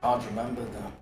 Can't remember though.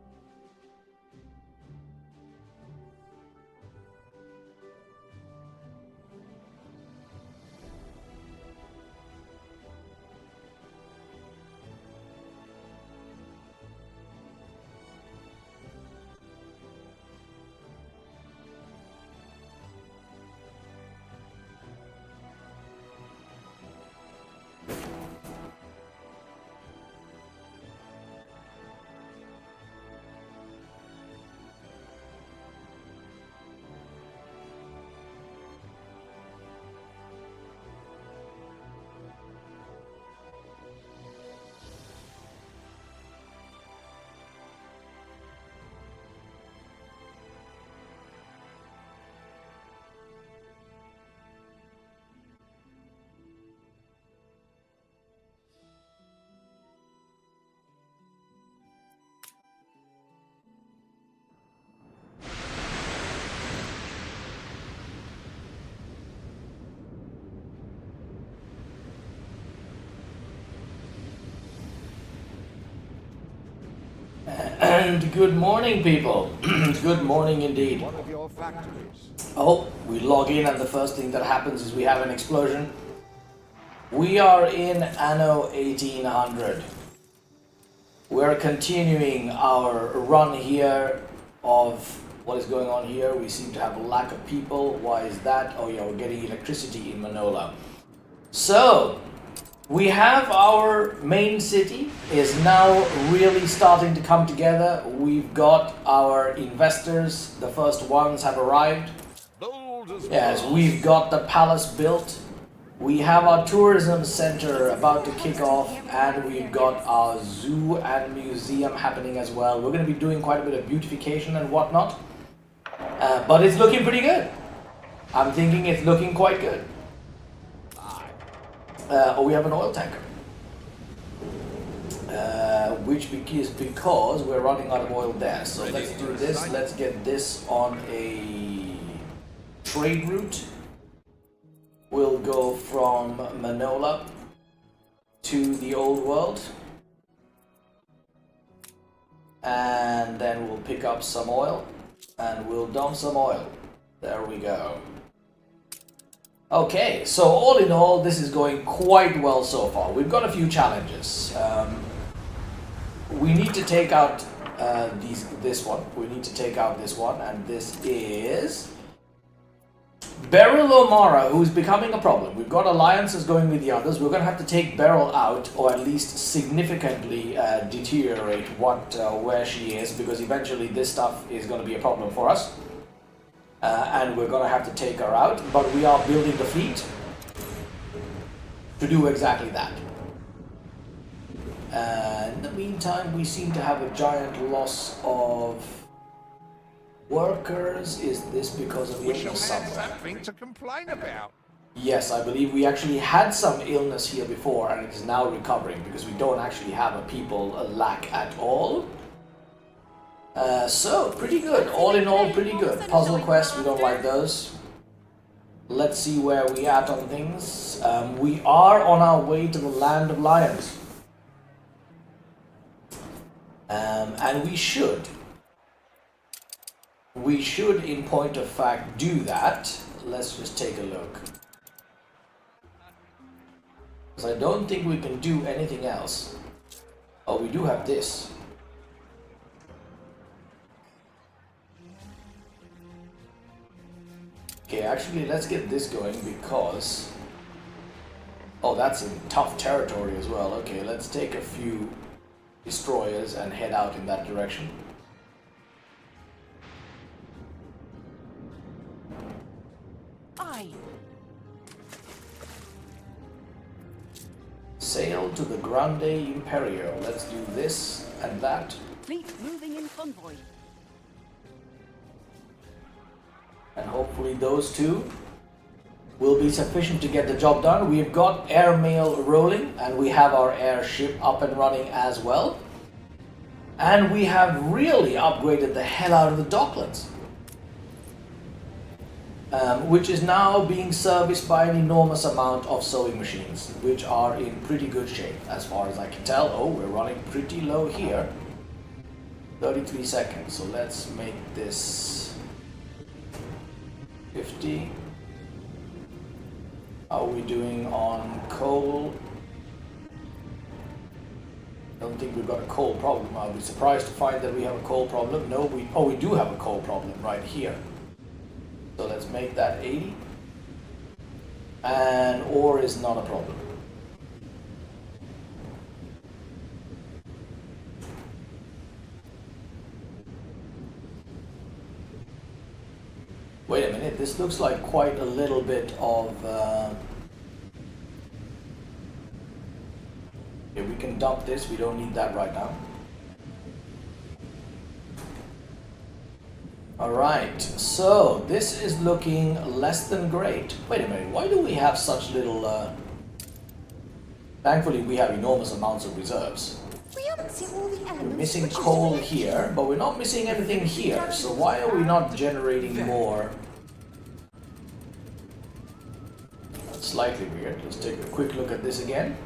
And good morning, people. Good morning indeed. One of your factories. Oh, we log in and the first thing that happens is we have an explosion. We are in Anno 1800. We're continuing our run here of what is going on here. We seem to have a lack of people. Why is that? Oh yeah, we're getting electricity in Manola. So, we have our main city is now really starting to come together. We've got our investors, the first ones have arrived. Yes, we've got the palace built. We have our tourism center about to kick off, and we've got our zoo and museum happening as well. We're going to be doing quite a bit of beautification and whatnot. But it's looking pretty good. I'm thinking it's looking quite good. We have an oil tanker, which is because we're running out of oil there. So let's do this. Let's get this on a trade route. We'll go from Manola to the old world, and then we'll pick up some oil and we'll dump some oil. There we go. Okay, so all in all, this is going quite well so far. We've got a few challenges. We need to take out this one. We need to take out this one, and this is Beryl O'Mara, who's becoming a problem. We've got alliances going with the others. We're going to have to take Beryl out, or at least significantly deteriorate where she is, because eventually this stuff is going to be a problem for us. And we're going to have to take her out, but we are building the fleet to do exactly that. In the meantime, we seem to have a giant loss of workers. Is this because of illness somewhere? Something to complain about. Yes, I believe we actually had some illness here before, and it is now recovering because we don't actually have a people lack at all. So, pretty good. All in all, pretty good. Puzzle quests, we don't like those. Let's see where we at on things. We are on our way to the Land of Lions. And we should, in point of fact, do that. Let's just take a look. Because I don't think we can do anything else. Oh, we do have this. Okay, actually, let's get this going because... Oh, that's in tough territory as well. Okay, let's take a few destroyers and head out in that direction. Sail to the Grande Imperio. Let's do this and that. Fleet moving in convoy. And hopefully those two will be sufficient to get the job done. We've got airmail rolling, and we have our airship up and running as well. And we have really upgraded the hell out of the Docklands, which is now being serviced by an enormous amount of sewing machines, which are in pretty good shape as far as I can tell. Oh, we're running pretty low here. 33 seconds, so let's make this 50. How are we doing on coal? Don't think we've got a coal problem. I'll be surprised to find that we have a coal problem. No, we do have a coal problem right here. So let's make that 80. And ore is not a problem. Wait a minute, this looks like quite a little bit of... Yeah, we can dump this, we don't need that right now. Alright, so this is looking less than great. Wait a minute, why do we have such little... Thankfully we have enormous amounts of reserves. We're missing coal here, but we're not missing anything here, so why are we not generating more? That's slightly weird. Let's take a quick look at this again.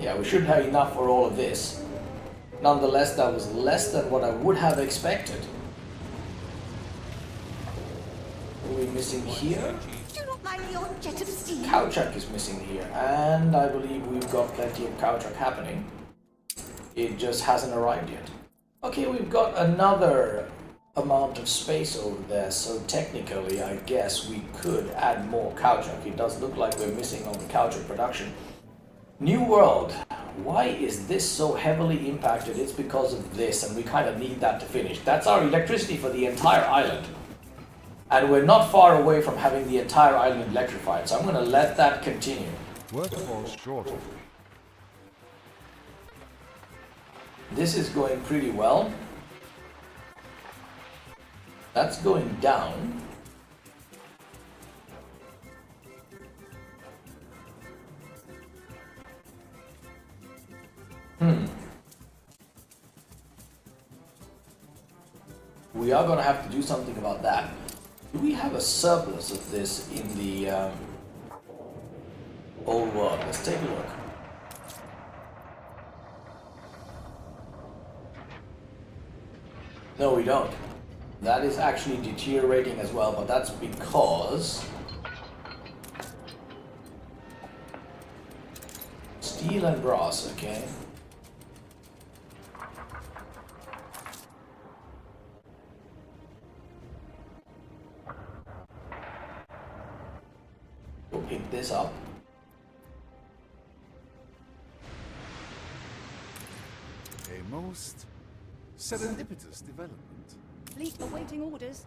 Yeah, we should have enough for all of this. Nonetheless, that was less than what I would have expected. What are we missing here? Do not mind your jet of steam. Cowchuck is missing here, and I believe we've got plenty of cowchuck happening. It just hasn't arrived yet. Okay, we've got another amount of space over there, so technically I guess we could add more cowchuck. It does look like we're missing on the cowchuck production. New world. Why is this so heavily impacted? It's because of this, and we kind of need that to finish. That's our electricity for the entire island. And we're not far away from having the entire island electrified, so I'm going to let that continue. Workforce shortage. This is going pretty well. That's going down. We are going to have to do something about that. Do we have a surplus of this in the old world? Let's take a look. No, we don't. That is actually deteriorating as well, but that's because steel and brass, okay. We'll pick this up. A most serendipitous development. Fleet awaiting orders.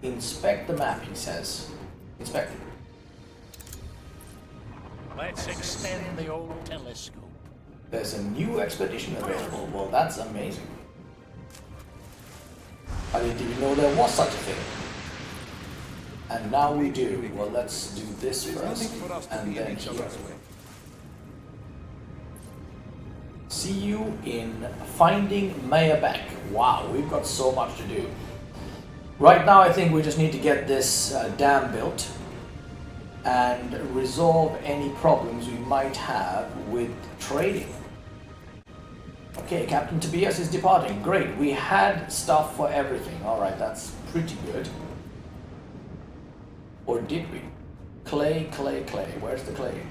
Inspect the map, he says. Inspect it. Let's extend the old telescope. There's a new expedition available. Well, that's amazing. I didn't even know there was such a thing. And now we do. Well, let's do this first, and then here. See you in Finding Mayabec. Wow, we've got so much to do. Right now, I think we just need to get this dam built and resolve any problems we might have with trading. Okay, Captain Tobias is departing. Great, we had stuff for everything. Alright, that's pretty good. Or did we? Clay, clay, clay. Where's the clay?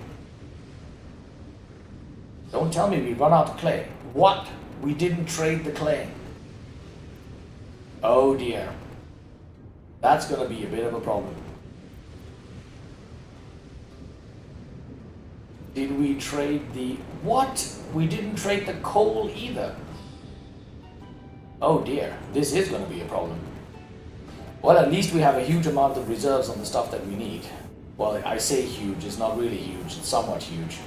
Don't tell me we run out of clay. What? We didn't trade the clay. Oh dear. That's gonna be a bit of a problem. Did we trade the... What? We didn't trade the coal either. Oh dear. This is gonna be a problem. Well, at least we have a huge amount of reserves on the stuff that we need. Well, I say huge, it's not really huge, it's somewhat huge.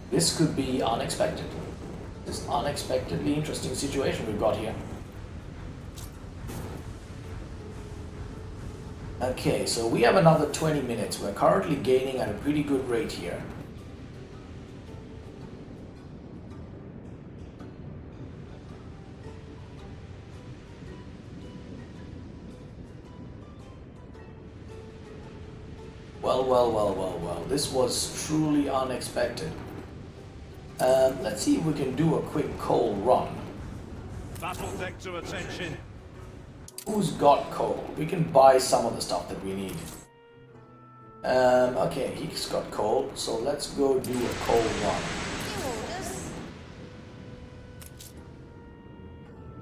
This could be unexpected. This unexpectedly interesting situation we've got here. Okay, so we have another 20 minutes. We're currently gaining at a pretty good rate here. Well. This was truly unexpected. Let's see if we can do a quick coal run. Battle deck to attention. Who's got coal? We can buy some of the stuff that we need. Okay, he's got coal, so let's go do a coal run. Orders.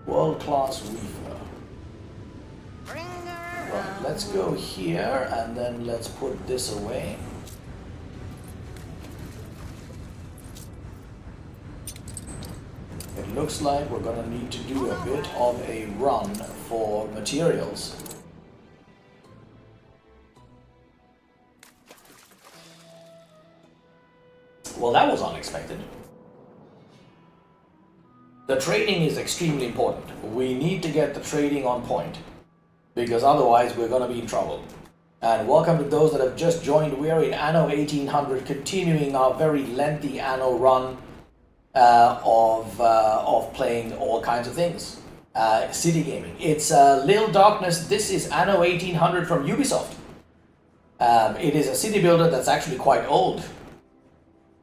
World-class reefer. Bring her Right, around. let's go here and then let's put this away. It looks like we're gonna need to do a bit of a run for materials. Well, that was unexpected. The trading is extremely important. We need to get the trading on point, because otherwise we're going to be in trouble. And welcome to those that have just joined. We are in Anno 1800, continuing our very lengthy Anno run of playing all kinds of things. City gaming. It's Lil Darkness. This is Anno 1800 from Ubisoft. It is a city builder that's actually quite old.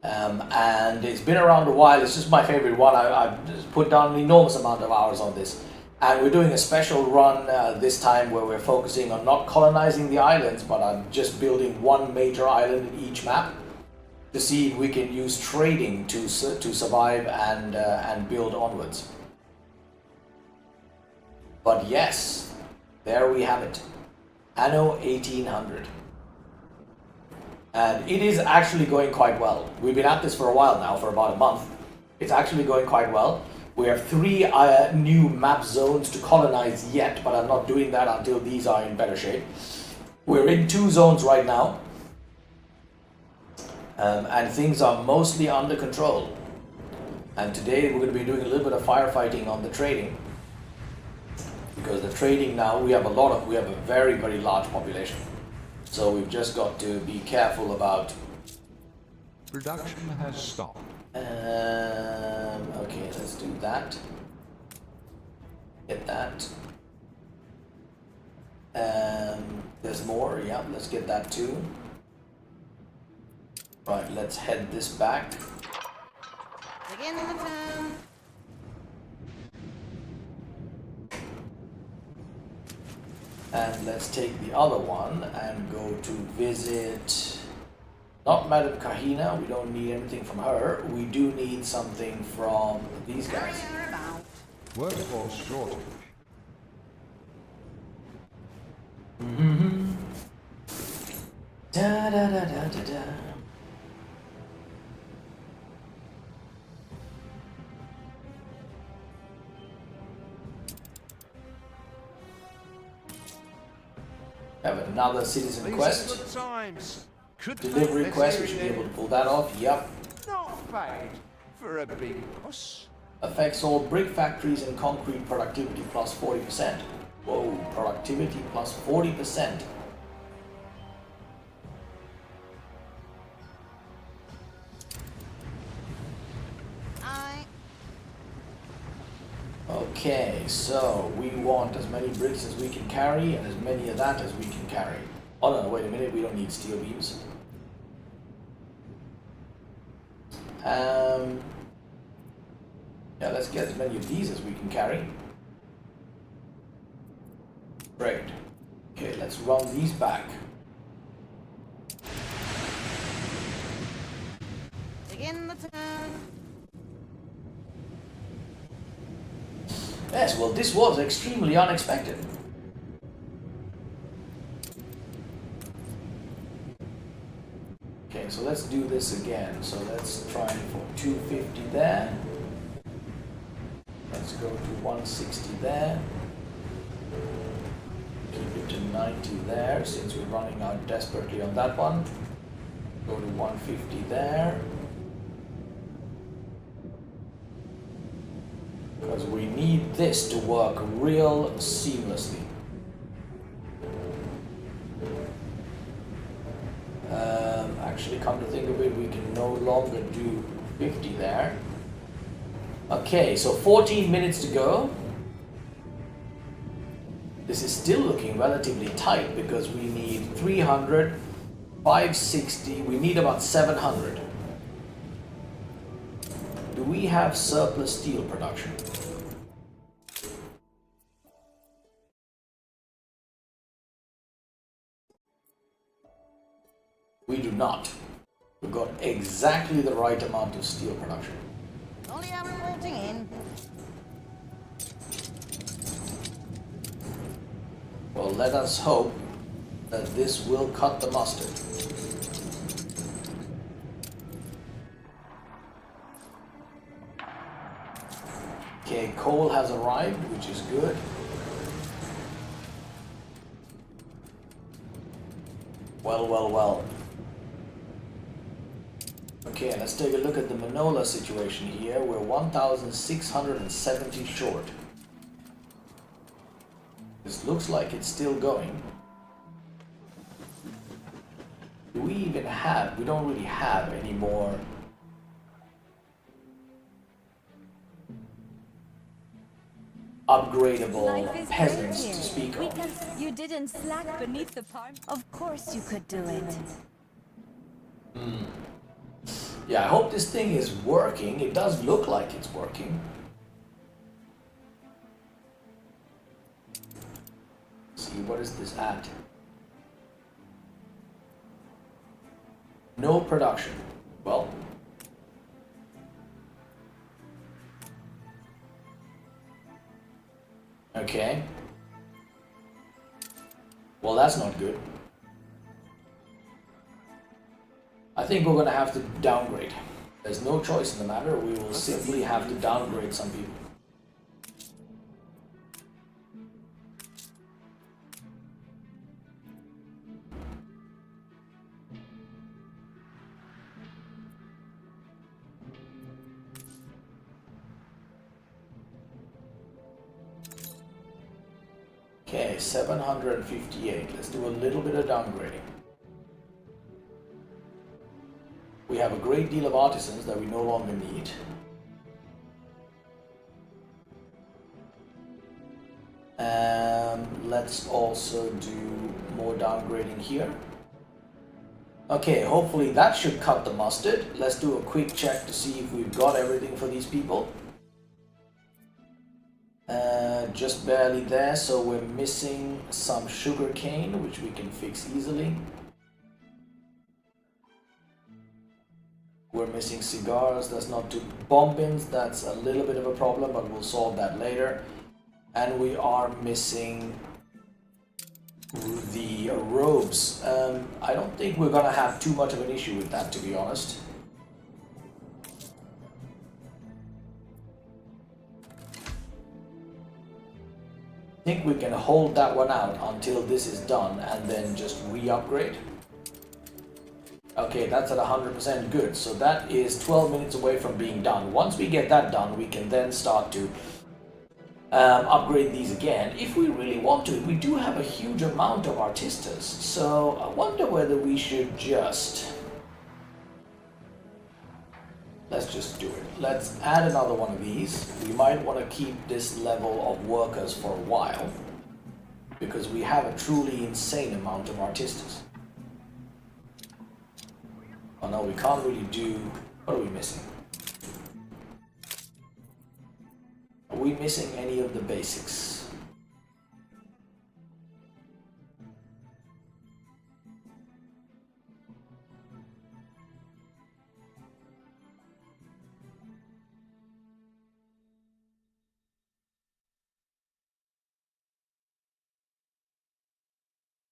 And it's been around a while. It's just my favorite one. I've put down an enormous amount of hours on this. And we're doing a special run this time where we're focusing on not colonizing the islands, but on just building one major island in each map to see if we can use trading to survive and build onwards. But yes, there we have it. Anno 1800. And it is actually going quite well. We've been at this for a while now, for about a month. It's actually going quite well. We have 3 new map zones to colonize yet, but I'm not doing that until these are in better shape. We're in 2 zones right now. And things are mostly under control. And today we're going to be doing a little bit of firefighting on the trading. Because the trading now, we have a very, very large population. So we've just got to be careful about... Production has stopped. Okay, let's do that. Get that. There's more, yeah, let's get that too. Right, let's head this back. Begin the turn. And let's take the other one and go to visit, not Madame Kahina, we don't need anything from her. We do need something from these guys. Bring her about. Workforce shortage. Da da da da da da. Have another citizen These are quest. good times. Could Delivery make quest, we this should be area able to pull that off. Yep. not bad for a big boss. Affects all brick factories and concrete productivity plus 40%. Whoa, productivity plus 40%. Okay, so we want as many bricks as we can carry and as many of that as we can carry. Oh no, wait a minute, we don't need steel beams. Yeah, let's get as many of these as we can carry. Great. Okay, let's run these back. Begin the turn. Yes, well, this was extremely unexpected. Okay, so let's do this again. So let's try for 250 there. Let's go to 160 there. Keep it to 90 there, since we're running out desperately on that one. Go to 150 there. Because we need this to work real seamlessly. Actually, come to think of it, we can no longer do 50 there. Okay, so 14 minutes to go. This is still looking relatively tight because we need 300 560. We need about 700. Do we have surplus steel production? We do not. We've got exactly the right amount of steel production. Only I'm reporting in. Well, let us hope that this will cut the mustard. Okay, coal has arrived, which is good. Well. Okay, let's take a look at the Manola situation here. We're 1,670 short. This looks like it's still going. Do we even have, we don't really have any more upgradable peasants to speak of. Because you didn't slack beneath the palm. Of course you could do it. Yeah, I hope this thing is working. It does look like it's working. See, what is this at? No production. Well, okay. Well, that's not good. I think we're gonna have to downgrade. There's no choice in the matter. We will simply have to downgrade some people. Okay, 758. Let's do a little bit of downgrading. We have a great deal of artisans that we no longer need. Let's also do more downgrading here. Okay, hopefully that should cut the mustard. Let's do a quick check to see if we've got everything for these people. Just barely there, so we're missing some sugar cane, which we can fix easily. We're missing cigars, that's not too... Bombins, that's a little bit of a problem, but we'll solve that later. And we are missing the robes. I don't think we're gonna have too much of an issue with that, to be honest. I think we can hold that one out until this is done and then just re-upgrade. Okay, that's at 100% good, so that is 12 minutes away from being done. Once we get that done, we can then start to upgrade these again if we really want to. We do have a huge amount of artistas, so I wonder whether we should just... Let's just do it. Let's add another one of these. We might want to keep this level of workers for a while because we have a truly insane amount of artistas. Oh no, we can't really do... What are we missing? Are we missing any of the basics?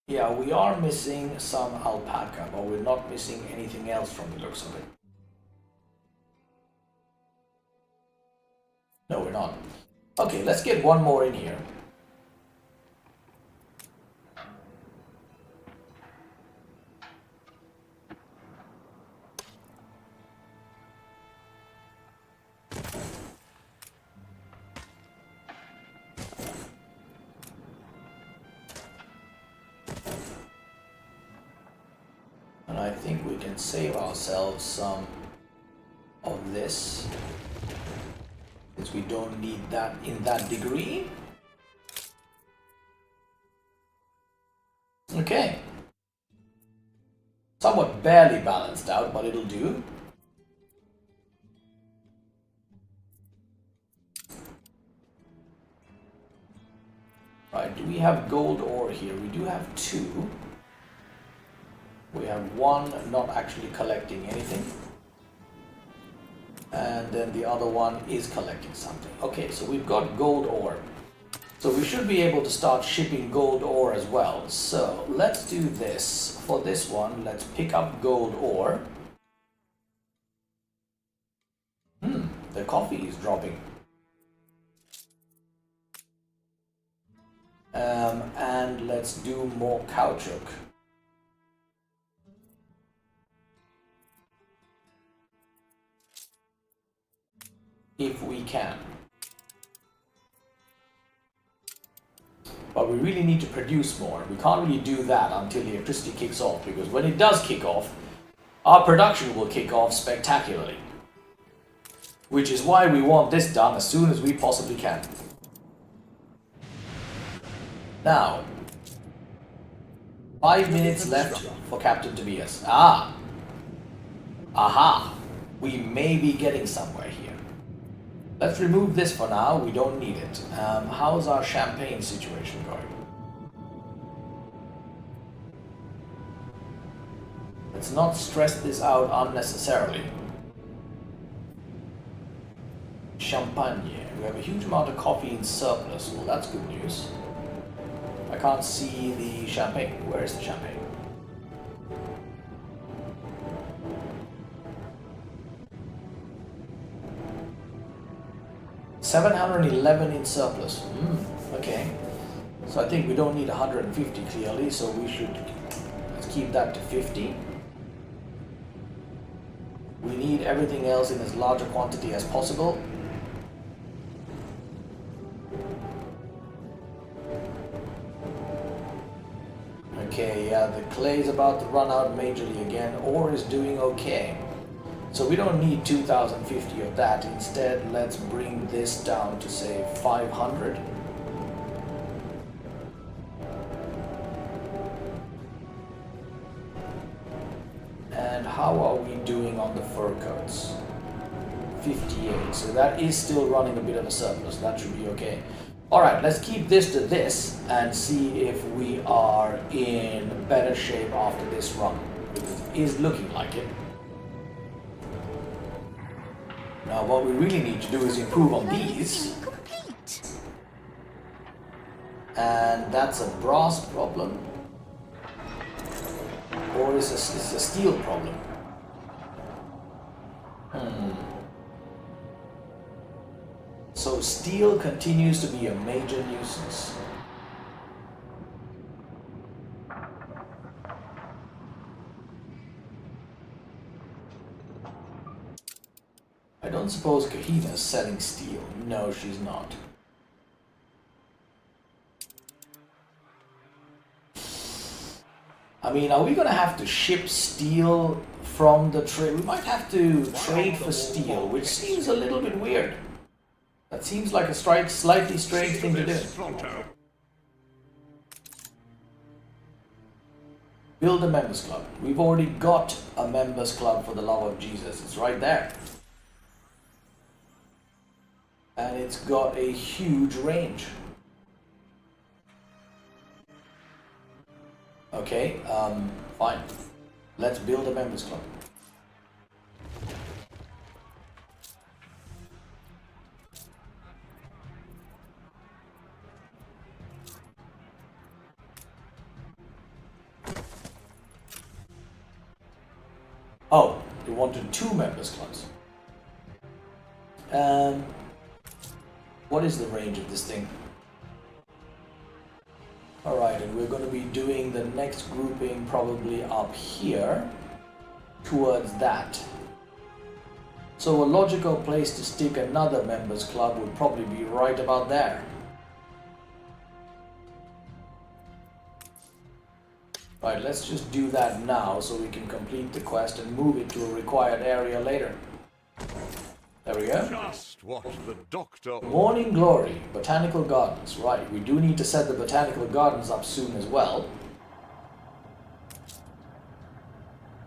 Yeah, we are missing some alpaca, but we're not missing anything else from the looks of it. No, we're not. Okay, let's get one more in here. And I think we can save ourselves some of this, since we don't need that in that degree. Okay. Somewhat barely balanced out, but it'll do. Right, do we have gold ore here? We do have 2. We have 1 not actually collecting anything. And then the other one is collecting something. Okay, so we've got gold ore. So we should be able to start shipping gold ore as well. So let's do this. For this one, let's pick up gold ore. The coffee is dropping. And let's do more caoutchouc. If we can. But we really need to produce more. We can't really do that until the electricity kicks off, because when it does kick off, our production will kick off spectacularly. Which is why we want this done as soon as we possibly can. Now, 5 minutes left for Captain Tobias. Aha! We may be getting somewhere here. Let's remove this for now, we don't need it. How's our champagne situation going? Let's not stress this out unnecessarily. Champagne. We have a huge amount of coffee in surplus. Well, that's good news. I can't see the champagne. Where is the champagne? $711 in surplus. Okay. So I think we don't need 150 clearly, so we should let's keep that to 50. We need everything else in as large a quantity as possible. Okay, yeah, the clay is about to run out majorly again. Ore is doing okay. So we don't need 2050 of that. Instead, let's bring this down to say 500. And how are we doing on the fur coats? 58. So that is still running a bit of a surplus. That should be okay. Alright, let's keep this to this and see if we are in better shape after this run. Because it is looking like it. Now what we really need to do is improve on these. And that's a brass problem. Or is it a steel problem? So steel continues to be a major nuisance. I don't suppose Kahina's selling steel. No, she's not. I mean, are we gonna have to ship steel from the trade? We might have to trade for steel, which seems a little bit weird. That seems like a slightly strange thing to do. Build a members club. We've already got a members club for the love of Jesus. It's right there. And it's got a huge range. Okay, fine. Let's build a members club. Oh, you wanted 2 members clubs. What is the range of this thing? Alright, and we're going to be doing the next grouping probably up here towards that. So a logical place to stick another members club would probably be right about there. Right, let's just do that now so we can complete the quest and move it to a required area later. There we go. Just what the doctor... Morning Glory, Botanical Gardens. Right, we do need to set the Botanical Gardens up soon as well.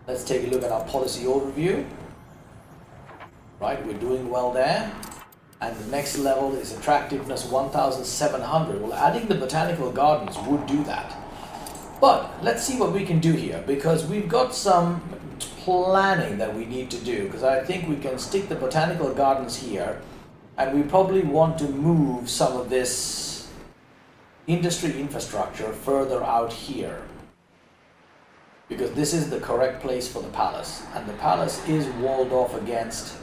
Let's take a look at our policy overview. Right, we're doing well there. And the next level is attractiveness 1700. Well, adding the botanical gardens would do that. But let's see what we can do here, because we've got some planning that we need to do, because I think we can stick the botanical gardens here, and we probably want to move some of this industry infrastructure further out here, because this is the correct place for the palace, and the palace is walled off against.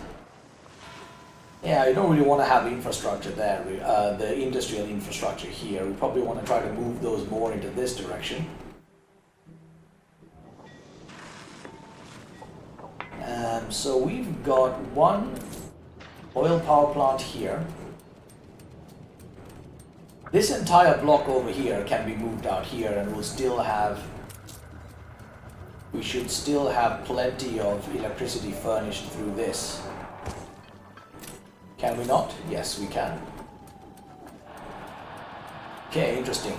Yeah, you don't really want to have infrastructure there, the industrial infrastructure here. We probably want to try to move those more into this direction. So we've got one oil power plant here. This entire block over here can be moved out here, and we should still have plenty of electricity furnished through this. Can we not? Yes, we can. Okay, interesting.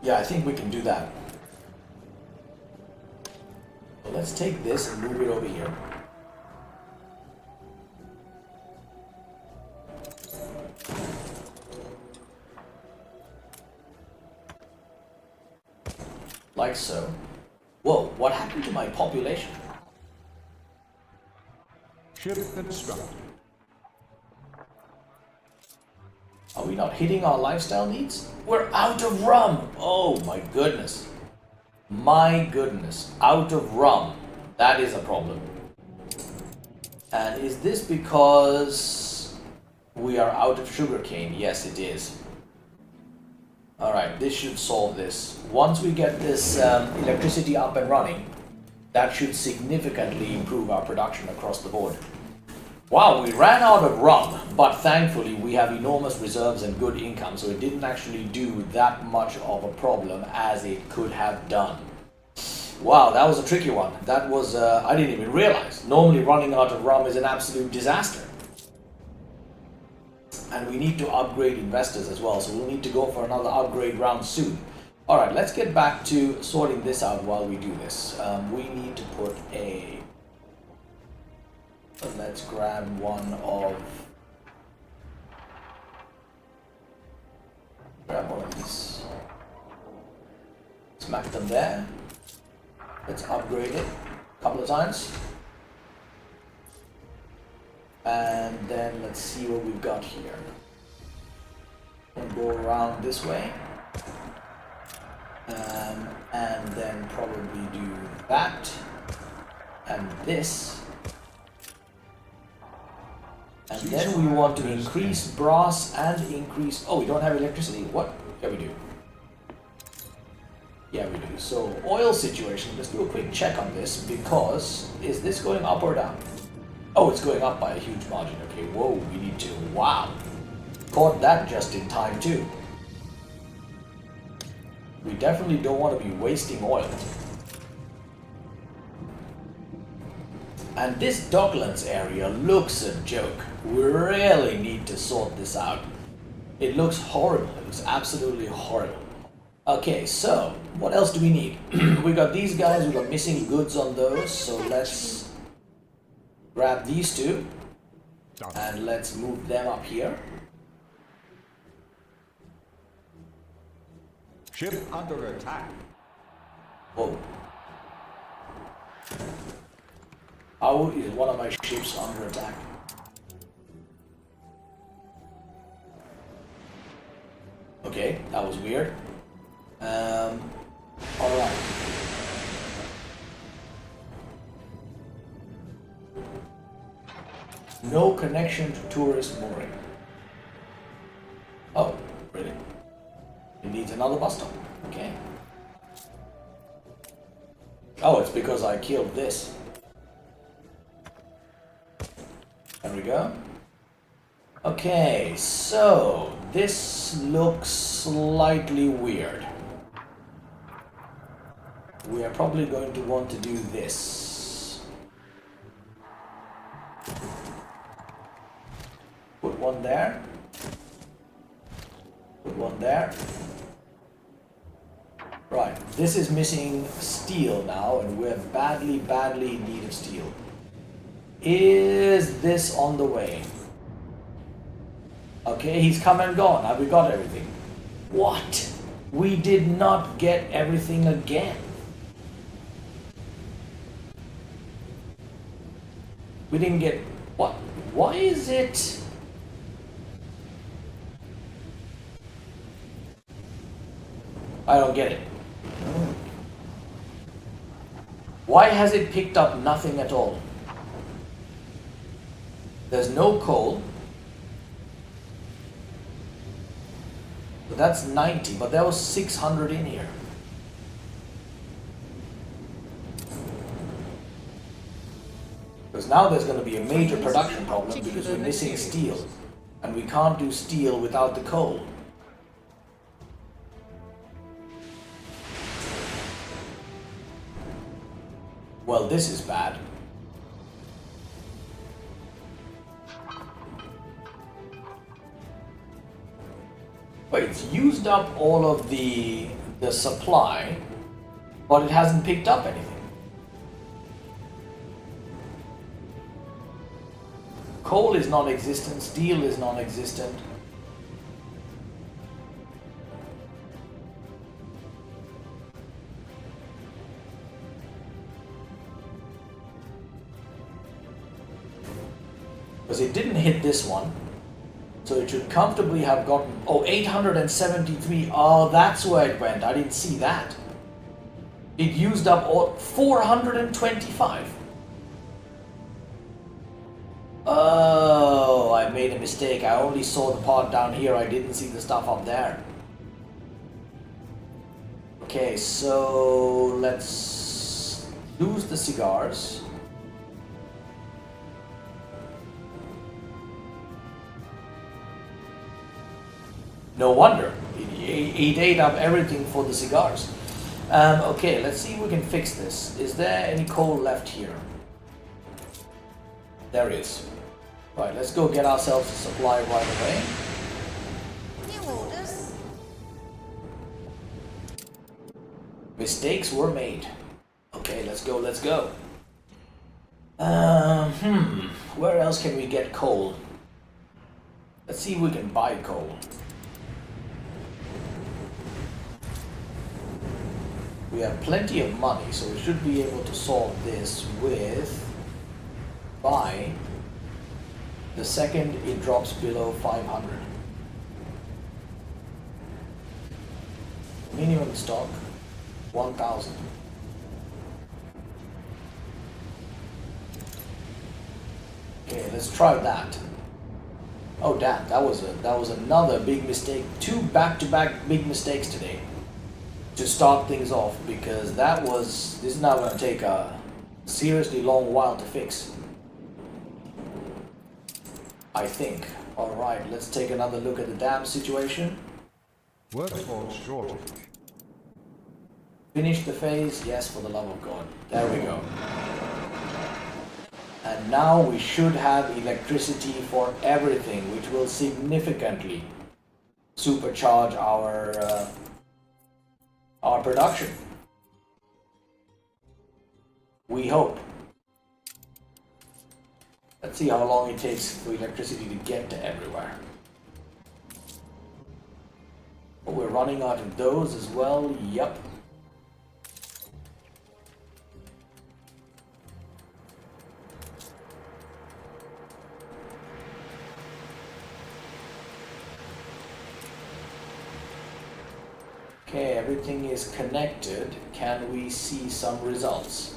Yeah, I think we can do that. So let's take this and move it over here. Like so. Whoa, what happened to my population? Ship constructed. Are we not hitting our lifestyle needs? We're out of rum! Oh my goodness. My goodness. Out of rum. That is a problem. And is this because we are out of sugarcane? Yes, it is. Alright, this should solve this. Once we get this electricity up and running, that should significantly improve our production across the board. Wow, we ran out of rum, but thankfully we have enormous reserves and good income, so it didn't actually do that much of a problem as it could have done. Wow, that was a tricky one. That was, I didn't even realize. Normally running out of rum is an absolute disaster. And we need to upgrade investors as well, so we'll need to go for another upgrade round soon. Alright, let's get back to sorting this out while we do this. We need to put a... Let's grab one of these. Smack them there. Let's upgrade it a couple of times. And then let's see what we've got here. And go around this way. And then probably do that. And this. And then we want to increase brass and increase... Oh, we don't have electricity. What? Yeah, we do. Yeah, we do. So, oil situation. Let's do a quick check on this, because... Is this going up or down? Oh, it's going up by a huge margin. Okay, whoa, we need to... Wow. Caught that just in time, too. We definitely don't want to be wasting oil. And this Docklands area looks a joke. We really need to sort this out. It looks horrible. It looks absolutely horrible. Okay, so what else do we need? We got these guys. We got missing goods on those. So let's grab these two and let's move them up here. Ship under attack. Whoa. How is one of my ships under attack? Okay, that was weird. Alright. No connection to tourist mooring. Oh, really? It needs another bus stop. Okay. Oh, it's because I killed this. There we go. Okay, so this looks slightly weird. We are probably going to want to do this. Put one there. Put one there. Right, this is missing steel now, and we're badly in need of steel. Is this on the way? Okay, he's come and gone. Have we got everything? What? We did not get everything again. We didn't get... What? Why is it... I don't get it. Why has it picked up nothing at all? There's no coal. But that's 90, but there was 600 in here. Because now there's going to be a major production problem because we're missing steel. And we can't do steel without the coal. Well, this is bad. Wait, it's used up all of the supply, but it hasn't picked up anything. Coal is non-existent, steel is non-existent. Because it didn't hit this one. So it should comfortably have gotten... Oh, 873. Oh, that's where it went. I didn't see that. It used up all... 425. Oh, I made a mistake. I only saw the part down here. I didn't see the stuff up there. Okay, so let's lose the cigars. No wonder. It ate up everything for the cigars. Okay, let's see if we can fix this. Is there any coal left here? There is. Right, let's go get ourselves a supply right away. New orders. Mistakes were made. Okay, let's go, let's go. Where else can we get coal? Let's see if we can buy coal. We have plenty of money, so we should be able to solve this with buy. The second it drops below 500. Minimum stock 1,000. Okay, let's try that. Oh damn, that was another big mistake. 2 back-to-back big mistakes today to start things off, because this is now going to take a seriously long while to fix. I think. Alright, let's take another look at the dam situation. Workforce shortage. Finish the phase, yes, for the love of God. There we go. And now we should have electricity for everything, which will significantly supercharge our production. We hope. Let's see how long it takes for electricity to get to everywhere. Oh, we're running out of those as well. Yup. Okay, everything is connected. Can we see some results?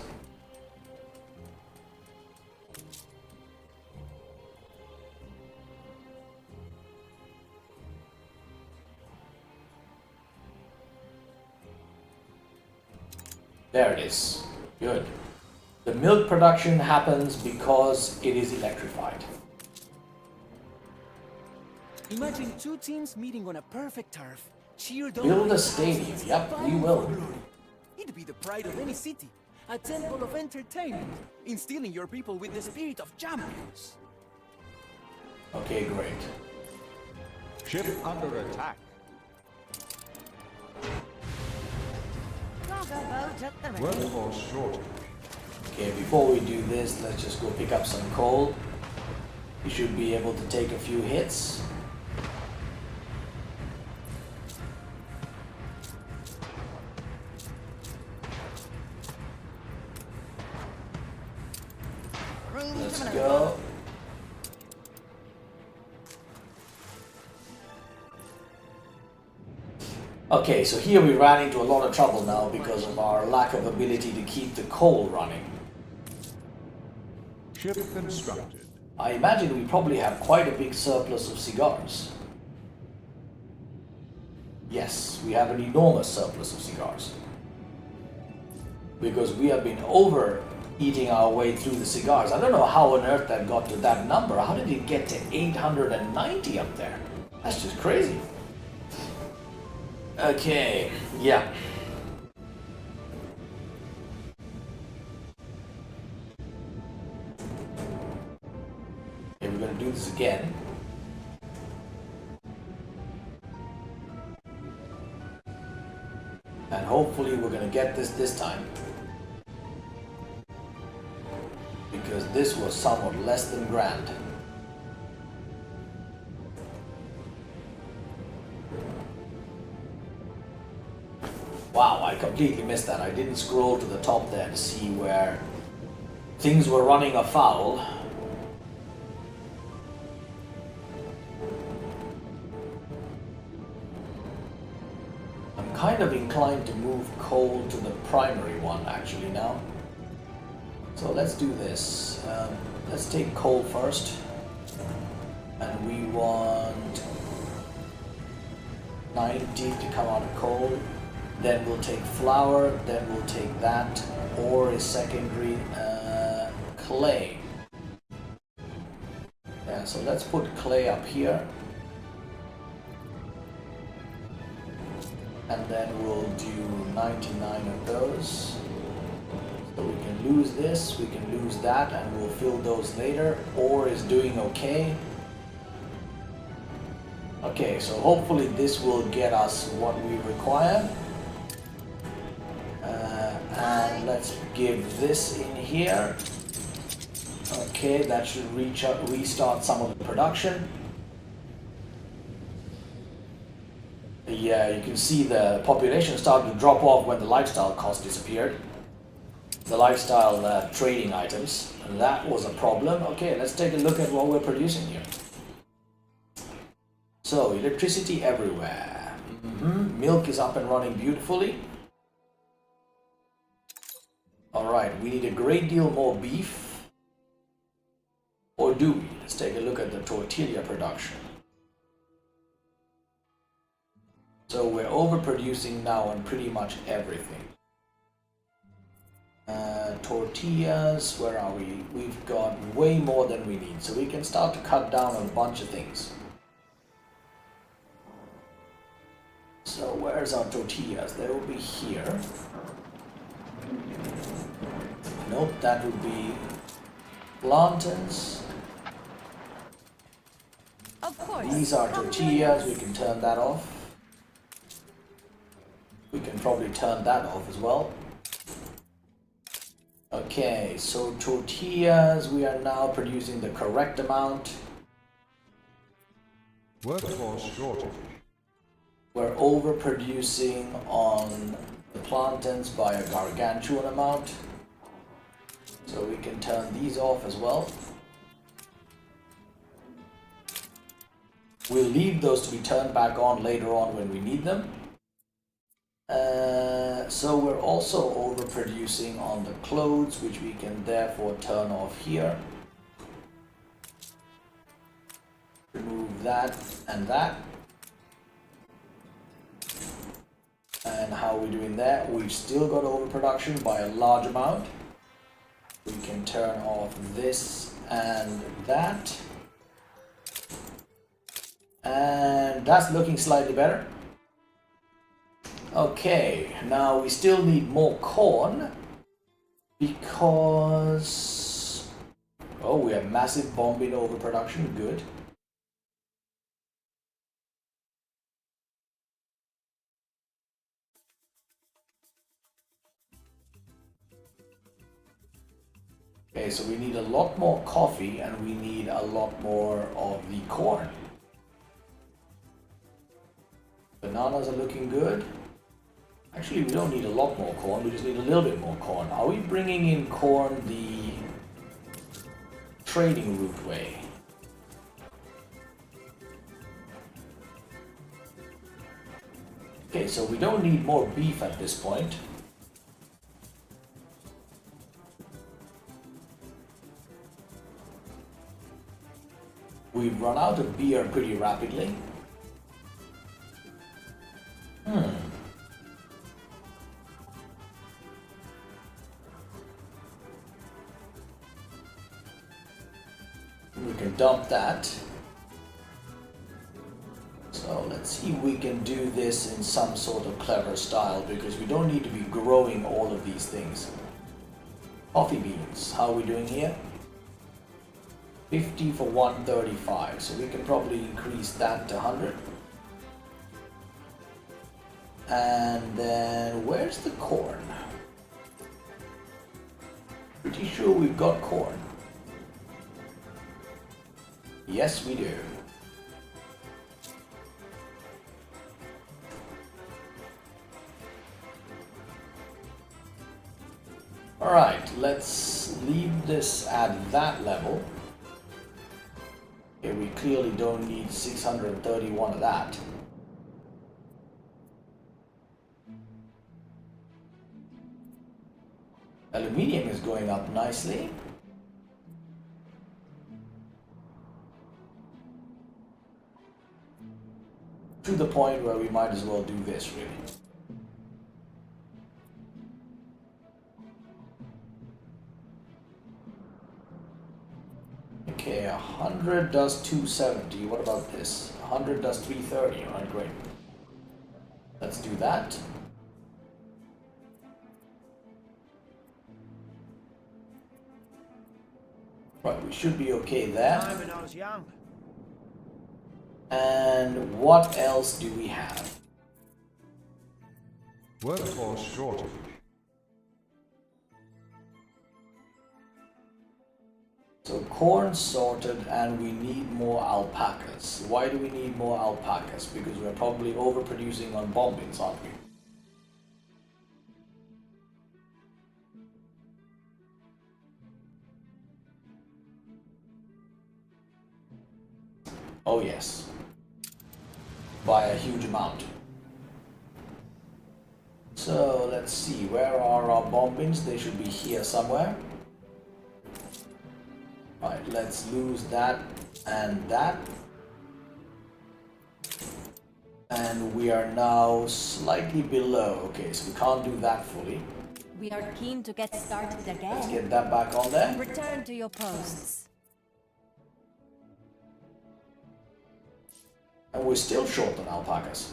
There it is. Good. The milk production happens because it is electrified. Imagine 2 teams meeting on a perfect turf. Cheered Build a stadium. Yep, we will. It'd be the pride of any city. A temple of entertainment. Instilling your people with the spirit of champions. Okay, great. Ship under attack. cargo boat at the ready. Workforce shortage. Okay, before we do this, let's just go pick up some coal. We should be able to take a few hits. Room Let's to go. Okay, so here we ran into a lot of trouble now because of our lack of ability to keep the coal running. Ship constructed. I imagine we probably have quite a big surplus of cigars. Yes, we have an enormous surplus of cigars. Because we have been overeating our way through the cigars. I don't know how on earth that got to that number. How did it get to 890 up there? That's just crazy. Okay, yeah. Okay, we're gonna do this again. And hopefully we're gonna get this time. Because this was somewhat less than grand. Wow, I completely missed that. I didn't scroll to the top there to see where things were running afoul. I'm kind of inclined to move coal to the primary one actually now. So let's do this. Let's take coal first. And we want 90 to come out of coal. Then we'll take flour, then we'll take that, ore is secondary, clay. Yeah, so let's put clay up here. And then we'll do 99 of those. So we can lose this, we can lose that, and we'll fill those later. Ore is doing okay. Okay, so hopefully this will get us what we require. And let's give this in here. Okay, that should restart some of the production. Yeah, you can see the population started to drop off when the lifestyle cost disappeared. The lifestyle trading items. And that was a problem. Okay, let's take a look at what we're producing here. So, electricity everywhere. Milk is up and running beautifully. Alright, we need a great deal more beef. Or do we? Let's take a look at the tortilla production. So we're overproducing now on pretty much everything. Tortillas, where are we? We've got way more than we need, so we can start to cut down on a bunch of things. So where's our tortillas? They will be here. Nope, that would be plantains. Of course. These are tortillas, we can turn that off. We can probably turn that off as well. Okay, so tortillas, we are now producing the correct amount. Workforce shortage. We're overproducing on the plantains by a gargantuan amount. So we can turn these off as well. We'll leave those to be turned back on later on when we need them. So we're also overproducing on the clothes, which we can therefore turn off here. Remove that and that. And how are we doing there? We've still got overproduction by a large amount. We can turn off this and that. And that's looking slightly better. Okay, now we still need more corn because... Oh, we have massive bombing overproduction, good. so we need a lot more coffee and we need a lot more of the corn. Bananas are looking good. Actually, we don't need a lot more corn, we just need a little bit more corn. Are we bringing in corn the trading route way? Okay, so we don't need more beef at this point. We've run out of beer pretty rapidly. We can dump that. So let's see if we can do this in some sort of clever style, because we don't need to be growing all of these things. Coffee beans, how are we doing here? 50 for 135, so we can probably increase that to 100. And then where's the corn? Pretty sure we've got corn. Yes, we do. Alright, let's leave this at that level. Okay, we clearly don't need 631 of that. Aluminium is going up nicely. To the point where we might as well do this, really. Okay, 100 does 270. What about this? 100 does 330. Alright, great. Let's do that. Right, we should be okay there. Time when I was young. And what else do we have? Workforce shortage. So corn sorted, and we need more alpacas. Why do we need more alpacas? Because we're probably overproducing on bombings, aren't we? Oh yes. By a huge amount. So let's see, where are our bombings? They should be here somewhere. Right, let's lose that and that. And we are now slightly below. Okay, so we can't do that fully. We are keen to get started Let's again. get that back on there. Return to your posts. And we're still short on alpacas.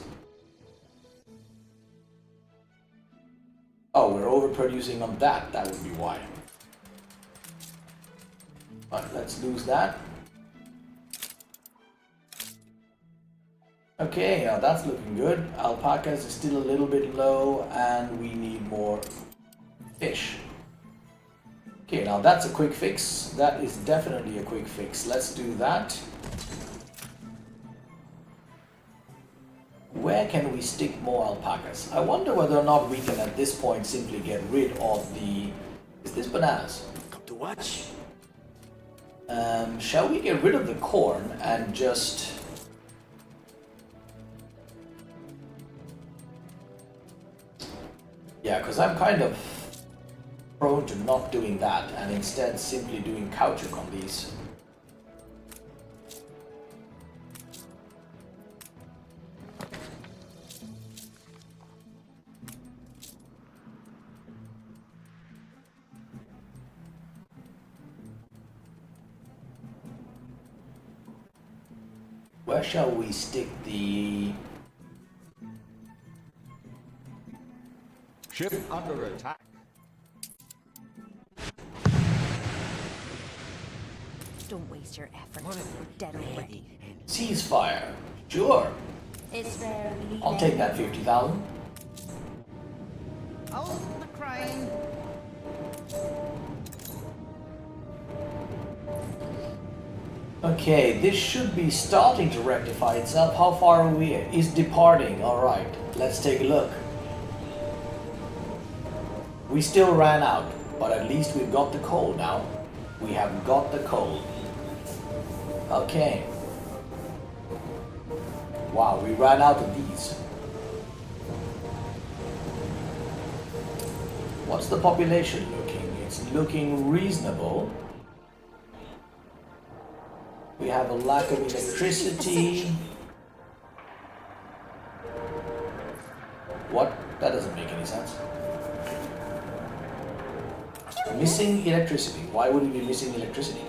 Oh, we're overproducing on that. That would be why. Right, let's lose that. Okay, now that's looking good. Alpacas is still a little bit low, and we need more fish. Okay, now that's a quick fix. That is definitely a quick fix. Let's do that. Where can we stick more alpacas? I wonder whether or not we can at this point simply get rid of the... Is this bananas? Come to watch. Shall we get rid of the corn and just... Yeah, because I'm kind of prone to not doing that and instead simply doing caoutchouc on these. Where shall we stick the... Ship under attack. Don't waste your effort. We're dead already. Ceasefire? Sure. It's rare we leave I'll take that 50,000. Out the crying. Okay, this should be starting to rectify itself. How far are we? Is departing. Alright, let's take a look. We still ran out, but at least we've got the coal now. We have got the coal. Okay. Wow, we ran out of these. What's the population looking? It's looking reasonable. We have a lack of electricity. What? That doesn't make any sense. Missing electricity. Why would we be missing electricity?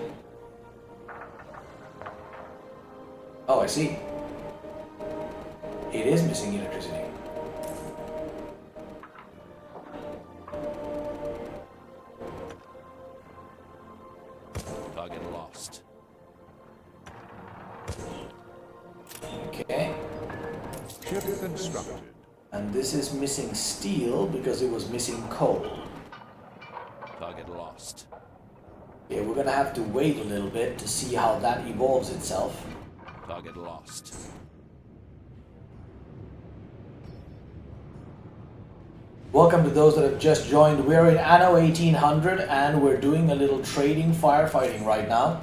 Oh, I see. It is missing electricity. Target lost. Okay. Ship constructed. And this is missing steel because it was missing coal. Target lost. Yeah, we're gonna have to wait a little bit to see how that evolves itself. Target lost. Welcome to those that have just joined. We're in Anno 1800 and we're doing a little trading firefighting right now.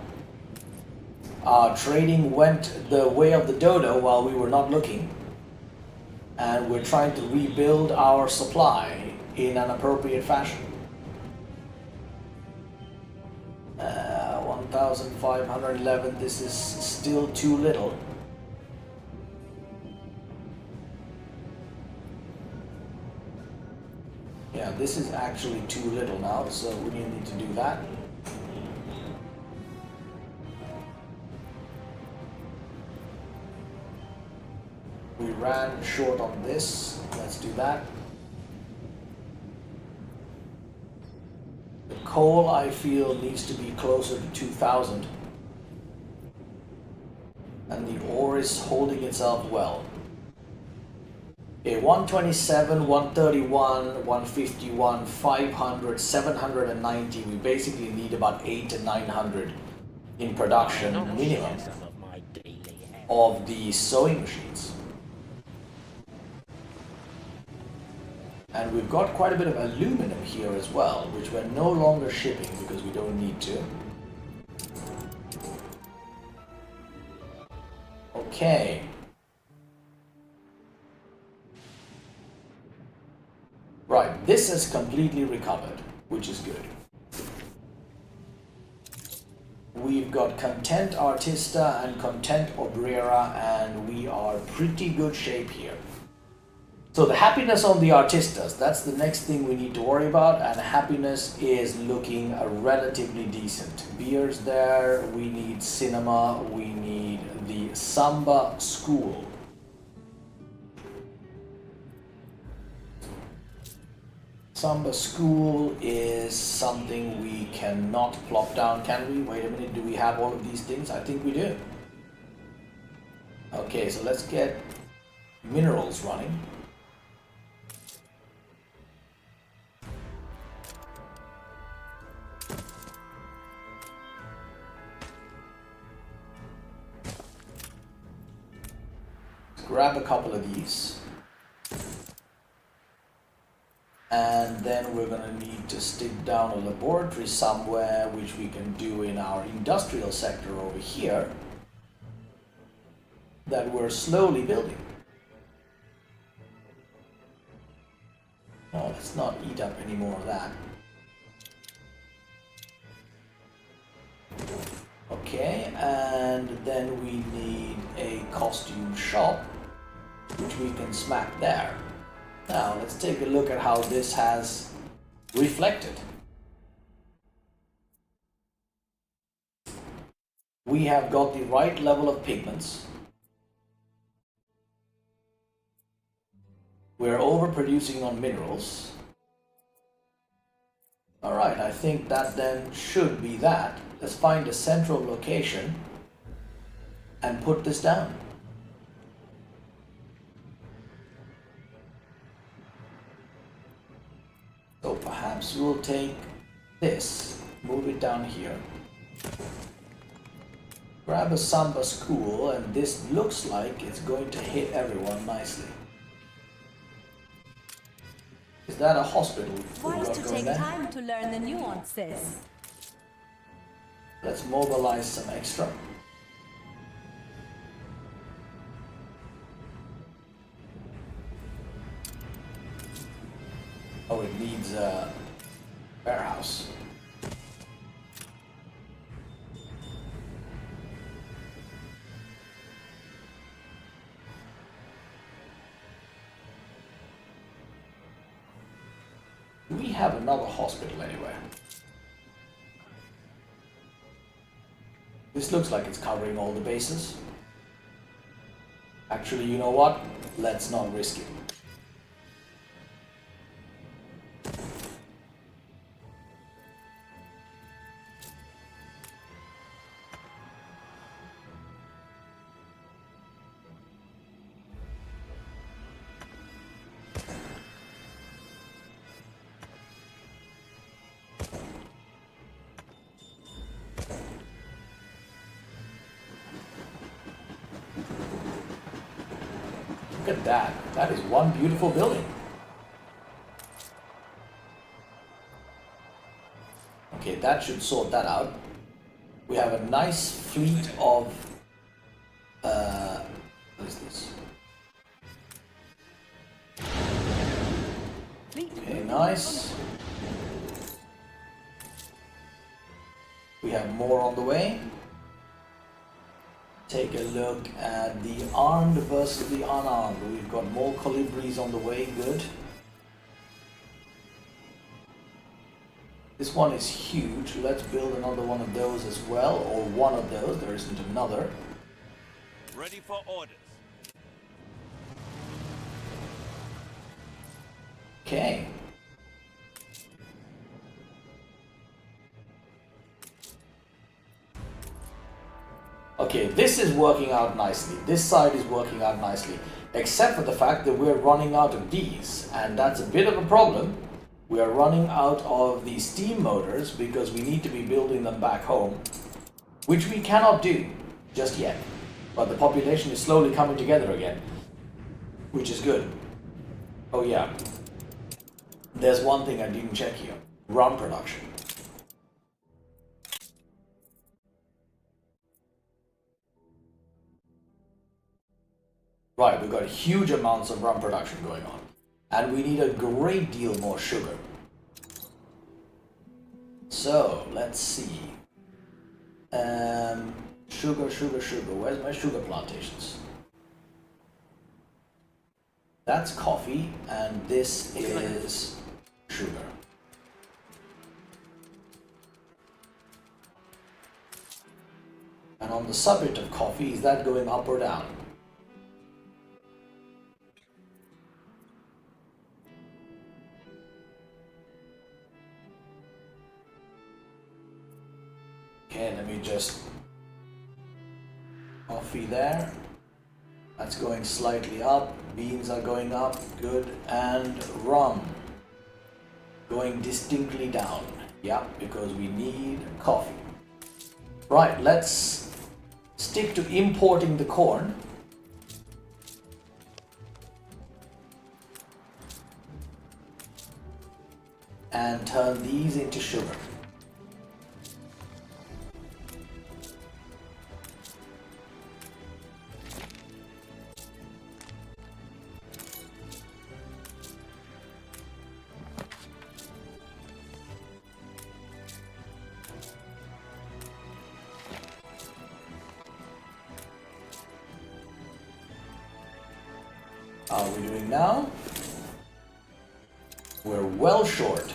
Trading went the way of the dodo while we were not looking. And we're trying to rebuild our supply in an appropriate fashion. 1,511, this is still too little. Yeah, this is actually too little now, so we need to do that. We ran short on this, let's do that. The coal, I feel, needs to be closer to 2,000. And the ore is holding itself well. Okay, 127, 131, 151, 500, 790. We basically need about 800 to 900 in production minimum Some of my daily hair. of the sewing machines. And we've got quite a bit of aluminum here as well, which we're no longer shipping because we don't need to. Okay. Right, this has completely recovered, which is good. We've got Content Artista and Content Obrera, and we are pretty good shape here. So the happiness on the Artistas, that's the next thing we need to worry about, and happiness is looking relatively decent. Beers there, we need cinema, we need the Samba School. Samba School is something we cannot plop down, can we? Wait a minute, do we have all of these things? I think we do. Okay, so let's get minerals running. Grab a couple of these. And then we're going to need to stick down a laboratory somewhere, which we can do in our industrial sector over here, that we're slowly building. Oh, let's not eat up any more of that. Okay, and then we need a costume shop, which we can smack there. Now, let's take a look at how this has reflected. We have got the right level of pigments. We're overproducing on minerals. Alright, I think that then should be that. Let's find a central location and put this down. So perhaps we'll take this, move it down here. Grab a Samba school, and this looks like it's going to hit everyone nicely. Is that a hospital we've Wise got to going take there? time to learn the nuances. Let's mobilize some extra. Oh, it needs a warehouse. Do we have another hospital anywhere? This looks like it's covering all the bases. Actually, you know what? Let's not risk it. Look at that. That is one beautiful building. Okay, that should sort that out. We have a nice fleet of... what is this? Okay, nice. We have more on the way. Take a look at the armed versus the unarmed. We've got more colibris on the way, good. This one is huge. Let's build another one of those as well, or one of those. There isn't another. Ready for orders. Okay. Okay, this is working out nicely. This side is working out nicely. Except for the fact that we're running out of these. And that's a bit of a problem. We are running out of the steam motors because we need to be building them back home. Which we cannot do just yet. But the population is slowly coming together again. Which is good. Oh yeah. There's one thing I didn't check here. Rum production. Right, we've got huge amounts of rum production going on. And we need a great deal more sugar. So, let's see. Sugar, sugar, sugar. Where's my sugar plantations? That's coffee, and this is sugar. And on the subject of coffee, is that going up or down? Okay, let me just... Coffee there. That's going slightly up. Beans are going up. Good. And rum. Going distinctly down. Yeah, because we need coffee. Right, let's stick to importing the corn. And turn these into sugar. How are we doing now? We're well short.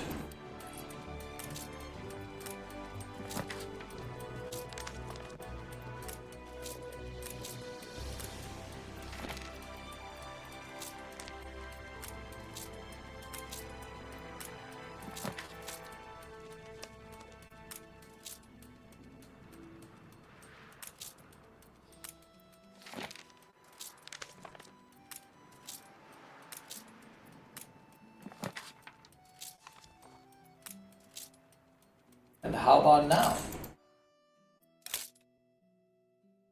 And how about now?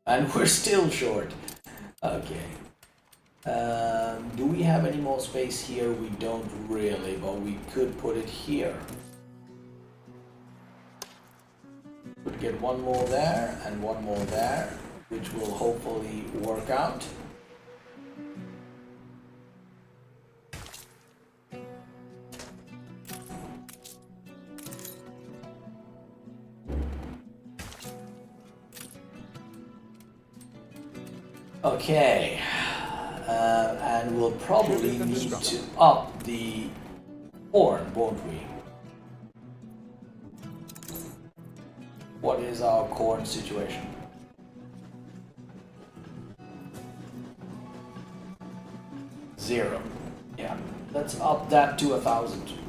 And we're still short. Okay. Do we have any more space here? We don't really, but we could put it here. Could get one more there and one more there, which will hopefully work out. Okay, and we'll probably need to up the horn, won't we? What is our corn situation? Zero. Yeah, let's up that to 1,000.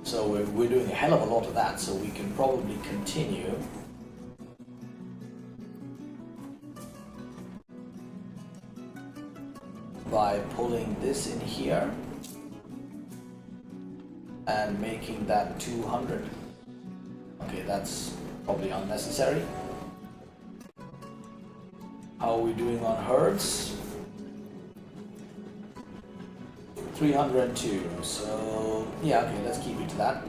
So we're doing a hell of a lot of that, so we can probably continue. By pulling this in here and making that 200. Okay, that's probably unnecessary. How are we doing on herds? 302, so yeah, okay, let's keep it to that.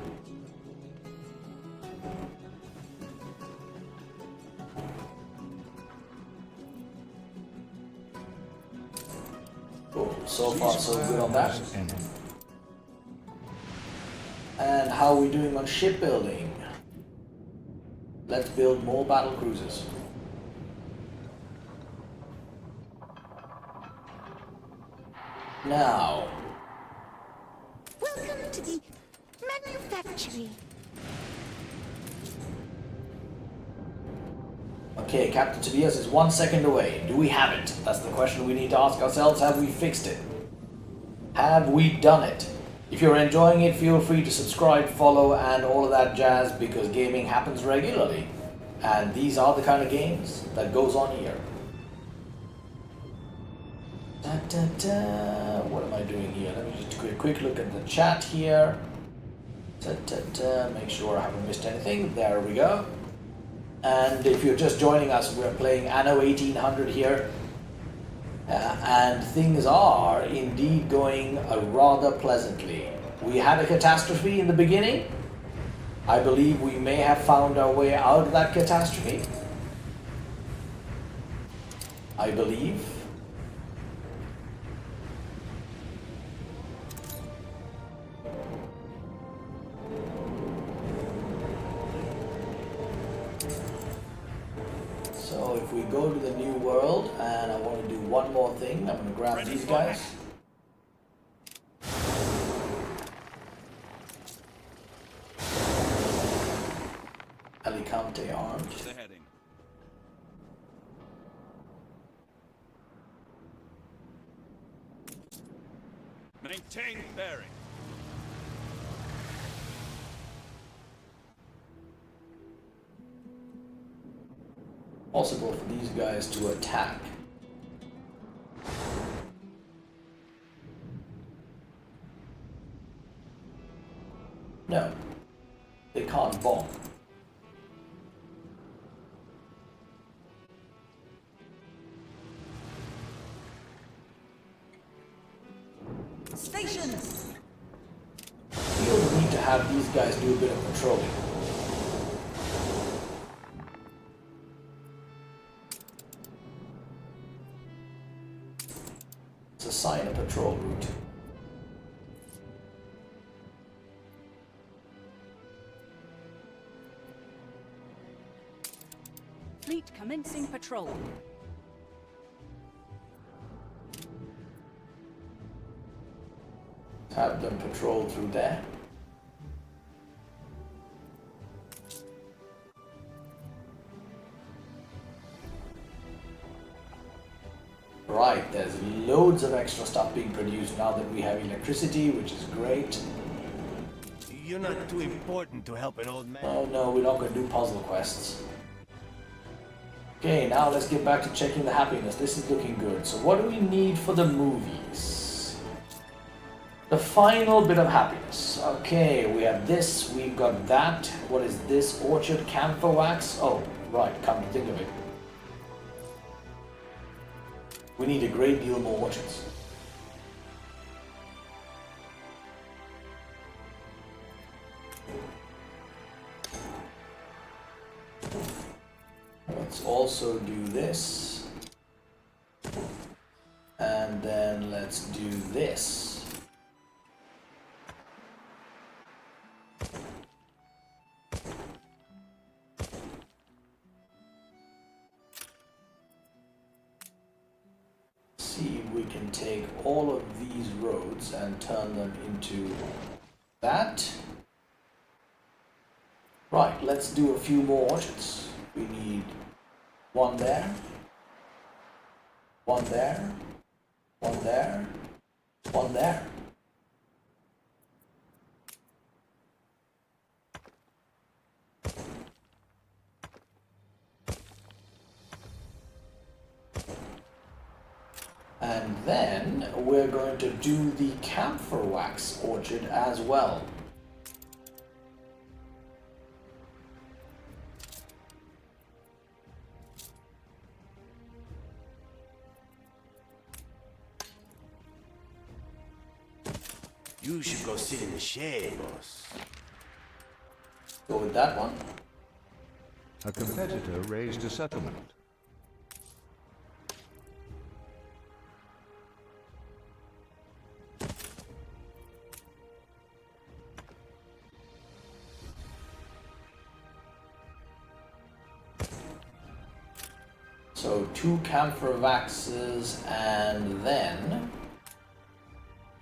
Cool, so far so good on that. And how are we doing on shipbuilding? Let's build more battle cruisers. Now, Welcome to the manufactory. okay, Captain Tobias is 1 second away. Do we have it? That's the question we need to ask ourselves. Have we fixed it? Have we done it? If you're enjoying it, feel free to subscribe, follow, and all of that jazz, because gaming happens regularly. And these are the kind of games that goes on here. Da, da, da. What am I doing here? Let me just do a quick look at the chat here. Da, da, da. Make sure I haven't missed anything. There we go. And if you're just joining us, we're playing Anno 1800 here. And things are indeed going rather pleasantly. We had a catastrophe in the beginning. I believe we may have found our way out of that catastrophe. I believe. So if we go to the new world, and I want to do one more thing, I'm going to grab these guys. Alicante armed. The heading. Maintain bearing. Possible for these guys to attack. No, they can't bomb. Stations. We'll need to have these guys do a bit of patrolling. Assign a patrol route. Fleet commencing patrol. Have them patrol through there. Right, there's loads of extra stuff being produced now that we have electricity, which is great. You're not too important to help an old man. Oh no, we're not going to do puzzle quests. Okay, now let's get back to checking the happiness. This is looking good. So what do we need for the movies? The final bit of happiness. Okay, we have this, we've got that. What is this? Orchard camphor wax? Oh, right, come to think of it. We need a great deal more orchards. Let's also do this. And then let's do this. See if we can take all of these roads and turn them into that. Right, let's do a few more orchards. We need one there, one there, one there, one there. And then we're going to do the camphor wax orchard as well. You should go sit in the shade, boss. Go with that one. A competitor raised a settlement. So 2 camphor waxes, and then